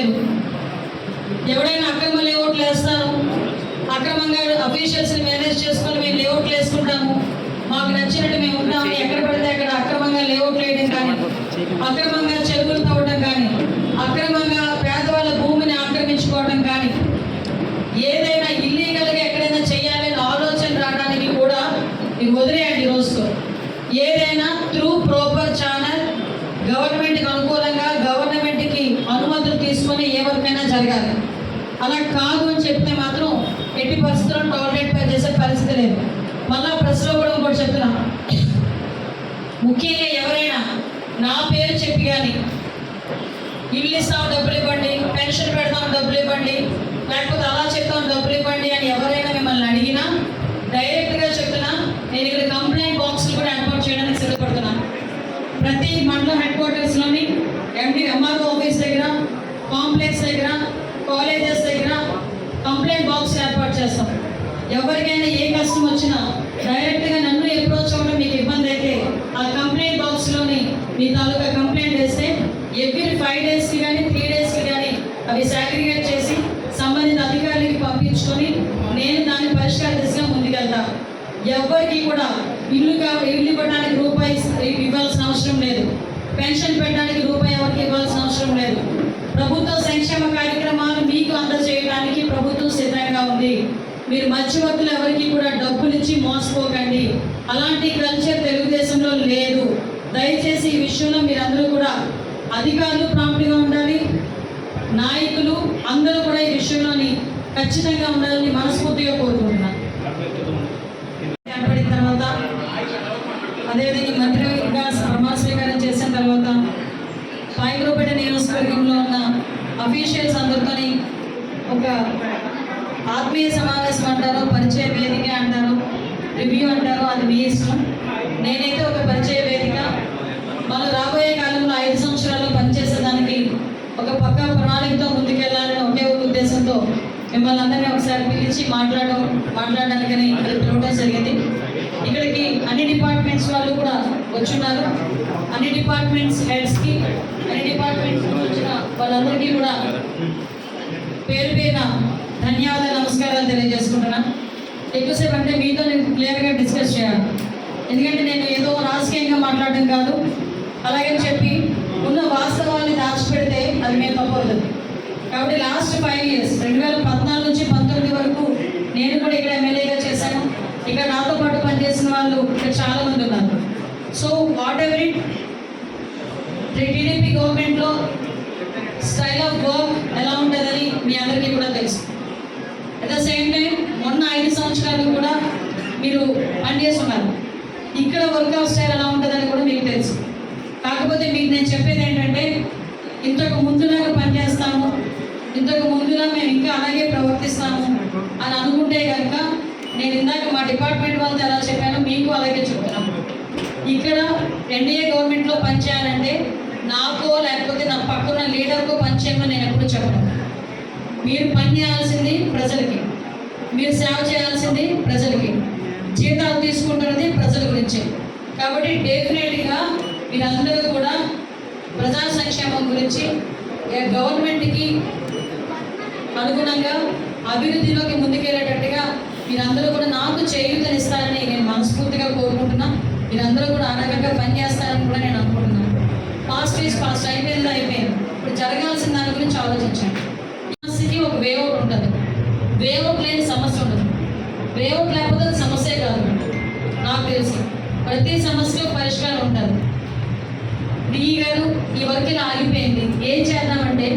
లేదు. ఎవడైనా అక్రమ లేఅవుట్లు వేస్తారు, అక్రమంగా అఫీషియల్స్ని మేనేజ్ చేసుకొని మేము లేఅవుట్లు వేసుకుంటాము, మాకు నచ్చినట్టు మేము ఉంటాము. ఎక్కడ పడితే అక్కడ అక్రమంగా లేఅవుట్లు వేయడం కానీ, అక్రమంగా చెరువులు తవ్వడం కానీ, అక్రమంగా పేదవాళ్ళ భూమిని ఆక్రమించుకోవడం కానీ, ఏదైనా ఇల్లీగల్గా ఎక్కడైనా చేయాలని ఆలోచన రావడానికి కూడా మీరు వదిలేయండి. రోజుతో ఏదైనా త్రూ ప్రాపర్ ఛానల్ గవర్నమెంట్కి అనుకూలంగా గవర్నమెంట్కి అనుమతులు తీసుకొని ఏ వరకైనా జరగాలి. అలా కాదు అని చెప్తే మాత్రం ఎట్టి పరిస్థితుల్లో టాలరేట్ చేసే పరిస్థితి లేదు. మళ్ళా ప్రెస్లో కూడా ఇంకోటి చెప్తున్నా, ముఖ్యంగా ఎవరైనా నా పేరు చెప్పి కానీ ఇల్లు ఇస్తాం డబ్బులు ఇవ్వండి, పెన్షన్ పెడతాం డబ్బులు ఇవ్వండి, లేకపోతే అలా చెప్తాం డబ్బులు ఇవ్వండి అని ఎవరైనా మిమ్మల్ని అడిగినా డైరెక్ట్గా చెప్తున్నా, నేను ఇక్కడ కంప్లైంట్ బాక్స్లు కూడా ఏర్పాటు చేయడానికి సిద్ధపడుతున్నాను. ప్రతి మండలం హెడ్ క్వార్టర్స్లోని ఎంఆర్ఓ ఆఫీస్ దగ్గర, కాంప్లెక్స్ దగ్గర, కాలేజెస్ దగ్గర కంప్లైంట్ బాక్స్ ఏర్పాటు చేస్తాం. ఎవరికైనా ఏ కష్టం వచ్చినా డైరెక్ట్గా నన్ను అప్రోచ్ అవ్వడం మీకు ఇబ్బంది అయితే ఆ కంప్లైంట్ బాక్స్లోని మీ తాలూకా కంప్లైంట్ వేస్తే ఎవ్రీ 5 డేస్కి కానీ 3 డేస్కి కానీ అవి సాగ్రిగేట్ చేసి సంబంధిత అధికారులకి పంపించుకొని నేను దాని పరిష్కార దిశగా ముందుకెళ్తాను. ఎవరికి కూడా ఇల్లు ఇవ్వడానికి రూపాయి ఇవ్వాల్సిన అవసరం లేదు, పెన్షన్ పెట్టడానికి రూపాయి ఎవరికి ఇవ్వాల్సిన అవసరం లేదు. ప్రభుత్వ సంక్షేమ కార్యక్రమాలు మీకు అందజేయడానికి ప్రభుత్వం సిద్ధంగా ఉంది. మీరు మధ్యవర్తులు ఎవరికి కూడా డబ్బులు ఇచ్చి మోసపోకండి. అలాంటి కల్చర్ తెలుగుదేశంలో లేదు. దయచేసి ఈ విషయంలో మీరందరూ కూడా అధికారులు ప్రాంప్ట్గా ఉండాలి, నాయకులు అందరూ కూడా ఈ విషయంలోని ఖచ్చితంగా ఉండాలని మనస్ఫూర్తిగా కోరుకుంటున్నాను. ఏర్పడిన తర్వాత అదేవిధంగా మంత్రిగా ప్రమాణ స్వీకారం చేసిన తర్వాత పాయకరావుపేట నియోజకవర్గంలో ఉన్న అఫీషియల్స్ అందరితోని ఒక ఆత్మీయ సమావేశం అంటారు, పరిచయ వేదిక అంటారు, రివ్యూ అంటారు, అది మీ ఇష్టం. నేనైతే ఒక పరిచయ వేదిక మనం రాబోయే కాలంలో 5 సంవత్సరాలు పనిచేసేదానికి ఒక పక్కా ప్రణాళికతో ముందుకెళ్లాలని ఒకే ఒక ఉద్దేశంతో మిమ్మల్ని అందరినీ ఒకసారి పిలిచి మాట్లాడడానికని పిలవడం జరిగింది. ఇక్కడికి అన్ని డిపార్ట్మెంట్స్ వాళ్ళు కూడా వచ్చున్నారు. అన్ని డిపార్ట్మెంట్స్ హెడ్స్కి, అన్ని డిపార్ట్మెంట్స్ వచ్చిన వాళ్ళందరికీ కూడా పేరు పేరున ధన్యవాదాలు, నమస్కారాలు తెలియజేసుకుంటున్నాను. ఎక్కువసేపు అంటే మీతో నేను క్లియర్గా డిస్కస్ చేయాలి. ఎందుకంటే నేను ఏదో రాజకీయంగా మాట్లాడడం కాదు, అలాగని చెప్పి ఉన్న వాస్తవాన్ని దాచిపెడితే అది మేము తప్పవుతుంది. కాబట్టి లాస్ట్ 5 years 2014 నుంచి 19 వరకు నేను కూడా ఇక్కడ ఎమ్మెల్యేగా చేశాను. ఇక్కడ నాతో పాటు పనిచేసిన వాళ్ళు ఇక్కడ చాలామంది ఉన్నారు. So what ever it TDP గవర్నమెంట్లో స్టైల్ ఆఫ్ వర్క్ ఎలా ఉంటుందని మీ అందరికీ కూడా తెలుసు. అట్ ద సేమ్ టైం మొన్న 5 సంవత్సరాలు కూడా మీరు పనిచేస్తున్నారు. ఇక్కడ వర్క్ ఆఫ్ స్టైల్ ఎలా ఉంటుందని కూడా మీకు తెలుసు. కాకపోతే మీకు నేను చెప్పేది ఏంటంటే ఇంతకు ముందులాగా పనిచేస్తాము, ఇంతకు ముందులా మేము ఇంకా అలాగే ప్రవర్తిస్తాము అని అనుకుంటే కనుక నేను ఇందాక మా డిపార్ట్మెంట్ వాళ్ళతో ఎలా చెప్పానో మీకు అలాగే చెప్తున్నాను. ఇక్కడ ఎన్డీఏ గవర్నమెంట్లో పనిచేయాలంటే నాకో లేకపోతే నా పక్కన లీడర్కో పనిచేయమని నేను ఎప్పుడు చెప్పను. మీరు పని చేయాల్సింది ప్రజలకి, మీరు సేవ చేయాల్సింది ప్రజలకి, జీతాలు తీసుకుంటున్నది ప్రజల గురించి. కాబట్టి డెఫినెట్గా మీరందరూ కూడా ప్రజా సంక్షేమం గురించి గవర్నమెంట్కి అనుగుణంగా అభివృద్ధిలోకి ముందుకెళ్ళేటట్టుగా మీరందరూ కూడా నాకు చేయూతనిస్తారని నేను మనస్ఫూర్తిగా కోరుకుంటున్నా. మీరందరూ కూడా ఆ రకంగా పనిచేస్తారని కూడా నేను అనుకుంటున్నాను. పాస్ట్ ఈజ్ పాస్ట్, అయిపోయింది. ఇప్పుడు జరగాల్సిన దాని గురించి ఆలోచించండి. సమస్యకి ఒక వేఅవుట్ ఉంటుంది, వేఅవుట్ లేని సమస్య ఉండదు. వేఅవుట్ లేకపోతే సమస్యే కాదు. నాకు తెలుసు ప్రతి సమస్యకు పరిష్కారం ఉంటుంది. డిఈ గారు ఈ వర్క్ ఇలా ఆగిపోయింది, ఏం చేద్దామంటే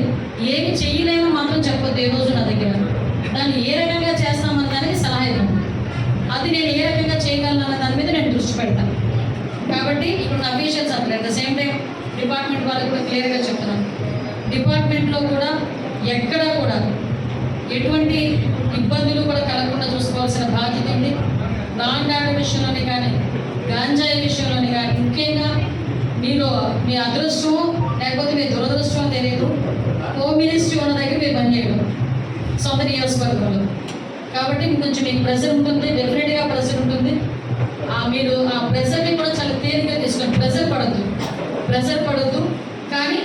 ఏమి చెయ్యలేమో మాత్రం చెప్పొద్దు. ఏ రోజు నా దగ్గర దాన్ని ఏ రకంగా చేస్తామన్న దానికి సలహా ఇవ్వండి. అది నేను ఏ రకంగా చేయగలను అన్న దాని మీద నేను దృష్టి పెడతాను. కాబట్టి ఇప్పుడు నా అఫీషియల్స్ అంటారు. At the same time department వాళ్ళకి కూడా క్లియర్గా చెప్తున్నాను, డిపార్ట్మెంట్లో కూడా ఎక్కడా కూడా ఎటువంటి ఇబ్బందులు కూడా కలగకుండా చూసుకోవాల్సిన బాధ్యత ఉంది. లాండ్ ఆర్డర్ విషయంలోని కానీ, గాంజాయి విషయంలోని కానీ, ముఖ్యంగా మీరు మీ అదృష్టం లేకపోతే మీ దురదృష్టం తెలియదు, హోమ్ మినిస్ట్రీ ఉన్న దగ్గర మీరు పనిచేయడం సొంత నియోజకవర్గంలో. కాబట్టి కొంచెం మీకు ప్రెజర్ ఉంటుంది, డెఫినెట్గా ప్రెజర్ ఉంటుంది. మీరు ఆ ప్రెజర్ని కూడా చాలా తేలిగ్గా తీసుకోండి. ప్రెజర్ పడద్దు. కానీ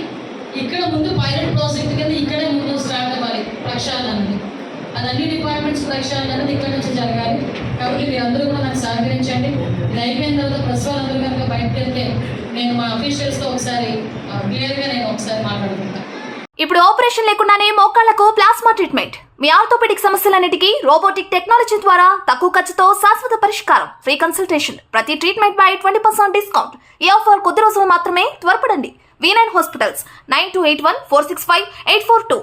ఇక్కడ ముందు పైలట్ ప్రాజెక్ట్ కింద ఇక్కడే అది అన్ని డిపార్ట్మెంట్స్ ప్రక్షాళన అనేది ఇక్కడ నుంచి జరగాలి. కాబట్టి మీరందరూ కూడా నాకు సహకరించండి. ఇది అయిపోయిన తర్వాత ప్రెస్ వాళ్ళందరూ కనుక బయటకు వెళ్తే నేను మా అఫీషియల్స్తో ఒకసారి క్లియర్గా నేను ఒకసారి మాట్లాడుకుంటాను. ఇప్పుడు ఆపరేషన్ లేకుండానే మోకాళ్లకు ప్లాస్మా ట్రీట్మెంట్. మీ ఆర్థోపెడిక్ సమస్యలన్నిటికీ రోబోటిక్ టెక్నాలజీ ద్వారా తక్కువ ఖర్చుతో శాశ్వత పరిష్కారం. Free consultation. ప్రతి ట్రీట్మెంట్ పై 20% డిస్కౌంట్. ఈ ఆఫర్ కొద్ది రోజులు మాత్రమే. త్వరపడండి. V9 hospitals 9281465842.